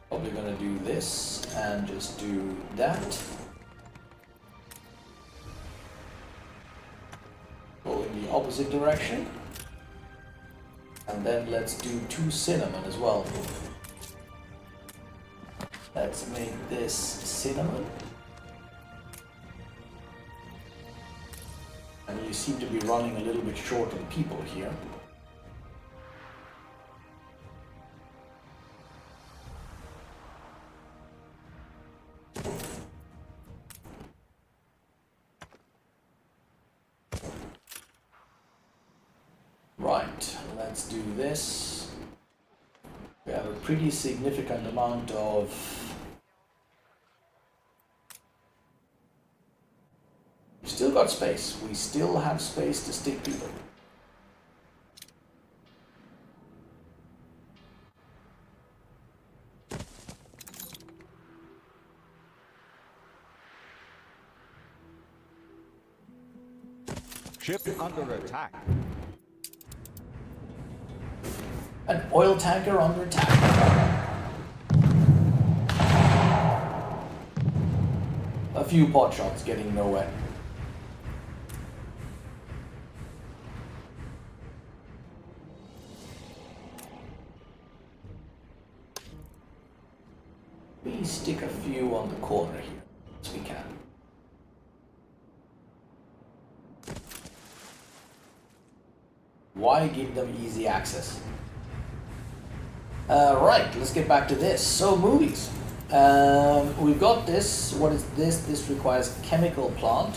probably gonna do this and just do that. Go in the opposite direction. And then let's do 2 cinnamon as well. Let's make this cinnamon. And you seem to be running a little bit short on people here. Right, let's do this. We have a pretty significant amount of still got space. We still have space to stick people. Ship under attack. An oil tanker under attack. A few pot shots getting nowhere. We stick a few on the corner here, as we can. Why give them easy access? Right, let's get back to this. So, movies. We've got this. What is this? This requires chemical plant.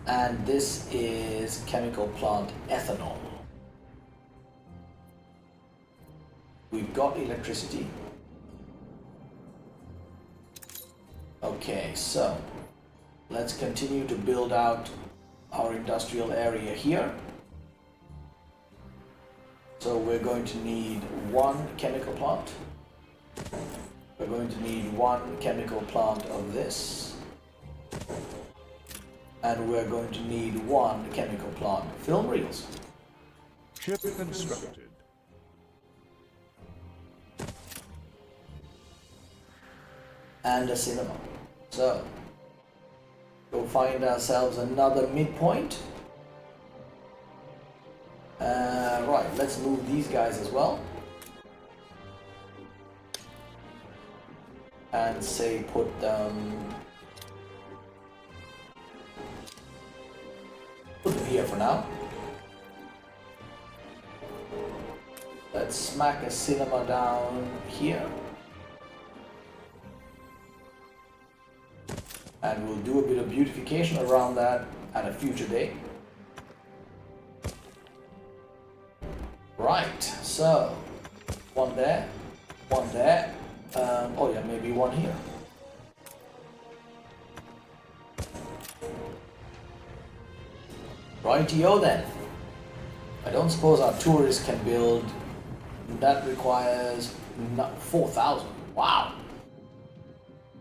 And this is chemical plant ethanol. We've got electricity. Okay, so let's continue to build out our industrial area here. So we're going to need 1 chemical plant. We're going to need 1 chemical plant of this. And we're going to need 1 chemical plant of film reels. Ship constructed. And a cinema. So, we'll find ourselves another midpoint. Right, let's move these guys as well. And say put them here for now. Let's smack a cinema down here. And we'll do a bit of beautification around that at a future date. Right, so one there, one there. Oh yeah, maybe one here. Rightio then. I don't suppose our tourists can build. That requires 4,000. Wow.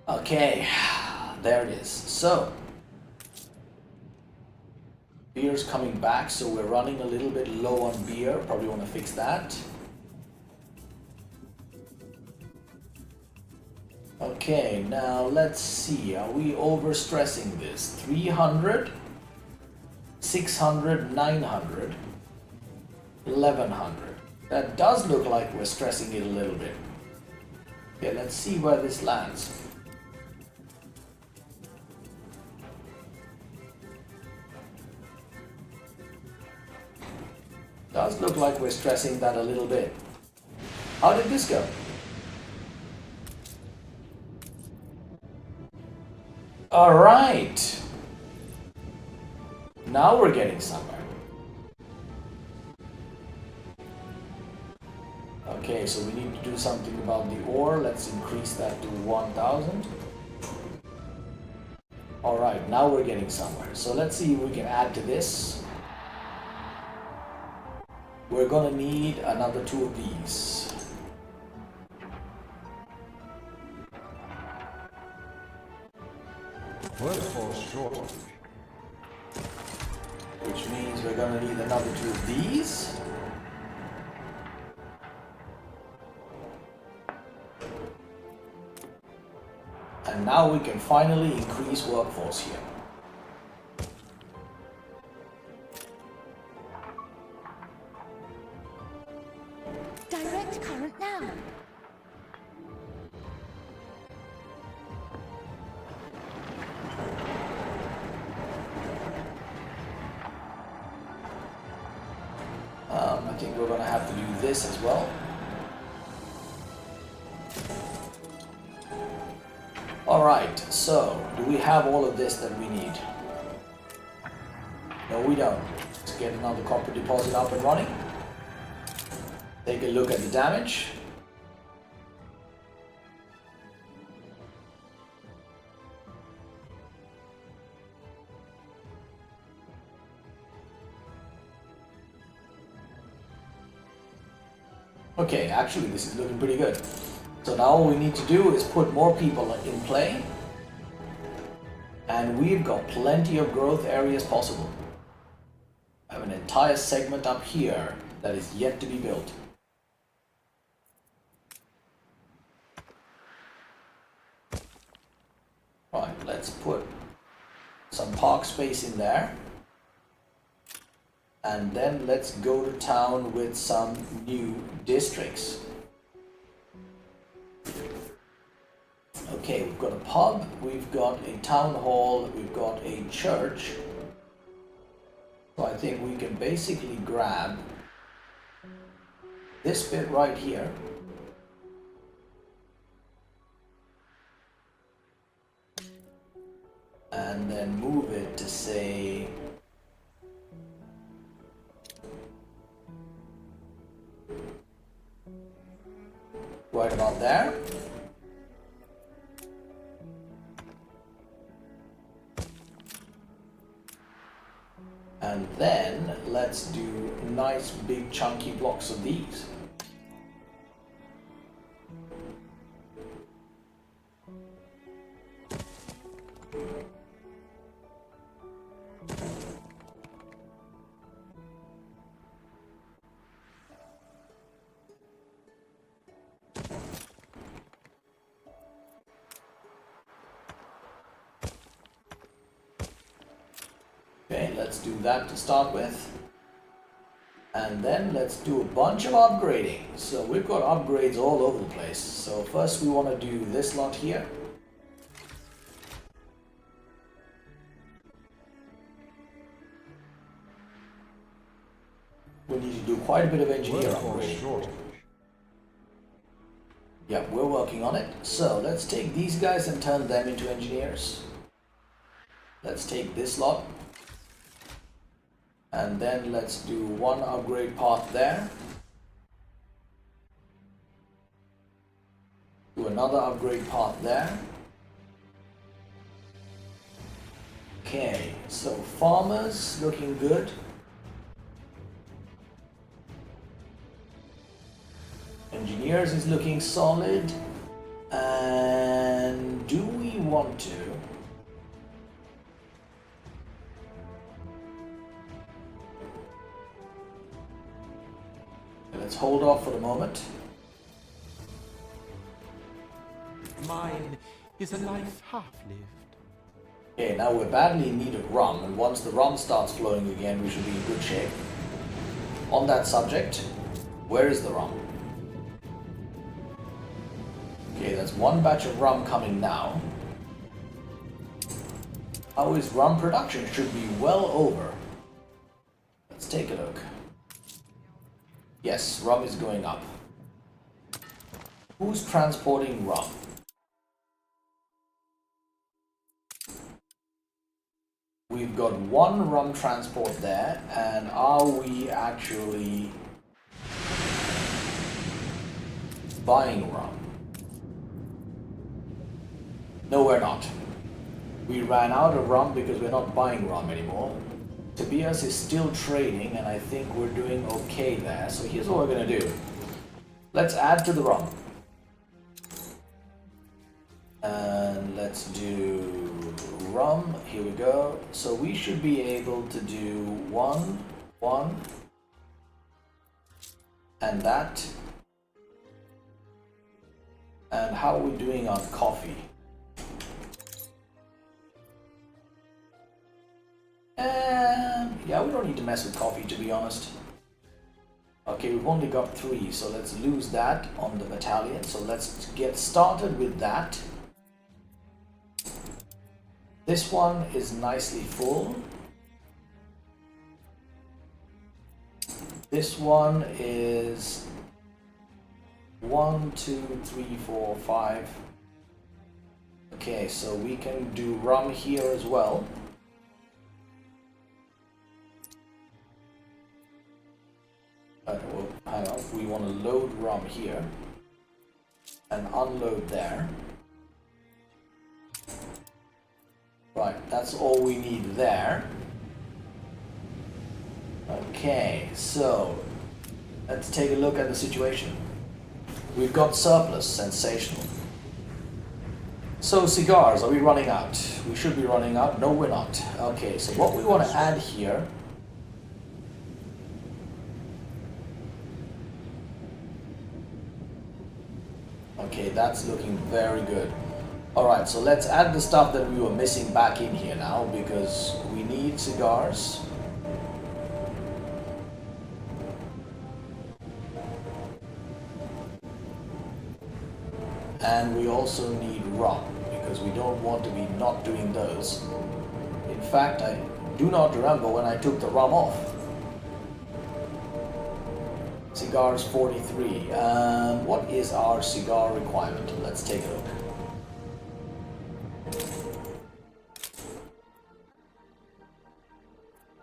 Okay, there it is. So, beer's coming back, so we're running a little bit low on beer. Probably want to fix that. Okay, now let's see. Are we overstressing this? 300, 600, 900, 1100. That does look like we're stressing it a little bit. Okay, let's see where this lands. Does look like we're stressing that a little bit. How did this go? All right. Now we're getting somewhere. Okay, so we need to do something about the ore. Let's increase that to 1,000. All right, now we're getting somewhere. So let's see if we can add to this. We're gonna need another 2 of these. Workforce shortage. Which means we're gonna need another 2 of these. And now we can finally increase workforce here. Direct current now. I think we're gonna have to do this as well. Alright, so do we have all of this that we need? No, we don't. Let's get another copper deposit up and running. Take a look at the damage. Okay, actually this is looking pretty good. So now all we need to do is put more people in play. And we've got plenty of growth areas possible. I have an entire segment up here that is yet to be built. Right, let's put some park space in there. And then let's go to town with some new districts. Okay, we've got a pub, we've got a town hall, we've got a church. So I think we can basically grab this bit right here. And then move it to say right about there. And then let's do nice big chunky blocks of these. Okay, let's do that to start with. And then let's do a bunch of upgrading. So we've got upgrades all over the place. So first we want to do this lot here. We need to do quite a bit of engineer upgrading. Yeah, we're working on it. So let's take these guys and turn them into engineers. Let's take this lot. And then let's do one upgrade path there. Do another upgrade path there. Okay, so farmers looking good. Engineers is looking solid. And do we want to? Let's hold off for the moment. Mine is a life half-lived. Okay, now we're badly in need of rum, and once the rum starts flowing again, we should be in good shape. On that subject, where is the rum? Okay, that's one batch of rum coming now. How is rum production? Should be well over. Let's take a look. Yes, rum is going up. Who's transporting rum? We've got one rum transport there, and are we actually buying rum? No, we're not. We ran out of rum because we're not buying rum anymore. Tobias is still trading, and I think we're doing okay there. So here's what we're gonna do. Let's add to the rum. And let's do rum. Here we go. So we should be able to do one, and that. And how are we doing on coffee? Yeah, we don't need to mess with coffee, to be honest. Okay, we've only got 3, so let's lose that on the battalion. So let's get started with that. This one is nicely full. This one is 1, 2, 3, 4, 5. Okay, so we can do rum here as well. Well, hang on, we want to load rum here and unload there. Right, that's all we need there. Okay, so let's take a look at the situation. We've got surplus, sensational. So cigars, are we running out? We should be running out. No, we're not. Okay, so what we want to add here. Okay, that's looking very good. Alright, so let's add the stuff that we were missing back in here now, because we need cigars. And we also need rum, because we don't want to be not doing those. In fact, I do not remember when I took the rum off. Cigars 43. What is our cigar requirement? Let's take a look.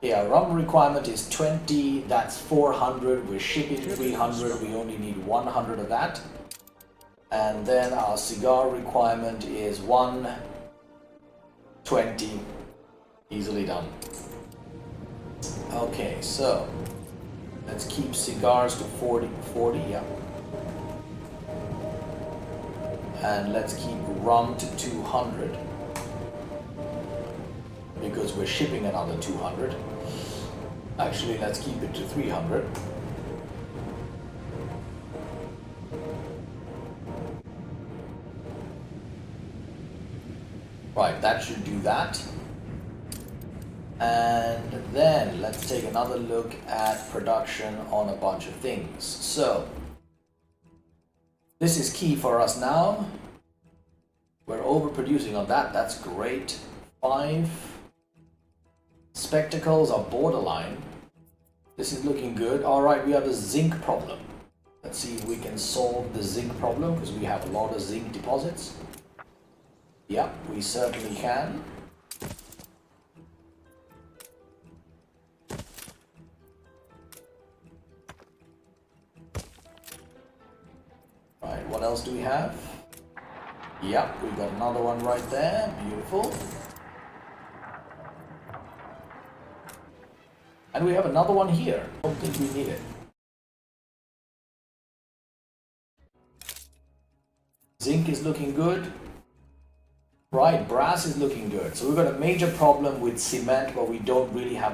Yeah, rum requirement is 20, that's 400, we're shipping 300, we only need 100 of that. And then our cigar requirement is 120, easily done. Okay, so let's keep cigars to 40, yeah. And let's keep rum to 200. Because we're shipping another 200. Actually, let's keep it to 300. Right, that should do that. And then let's take another look at production on a bunch of things. So, this is key for us now. We're overproducing on that, that's great. 5. Spectacles are borderline. This is looking good. Alright, we have a zinc problem. Let's see if we can solve the zinc problem, because we have a lot of zinc deposits. Yeah, we certainly can. What else do we have? Yep, we got another one right there. Beautiful. And we have another one here. Don't think we need it. Zinc is looking good. Right, brass is looking good. So we've got a major problem with cement, but we don't really have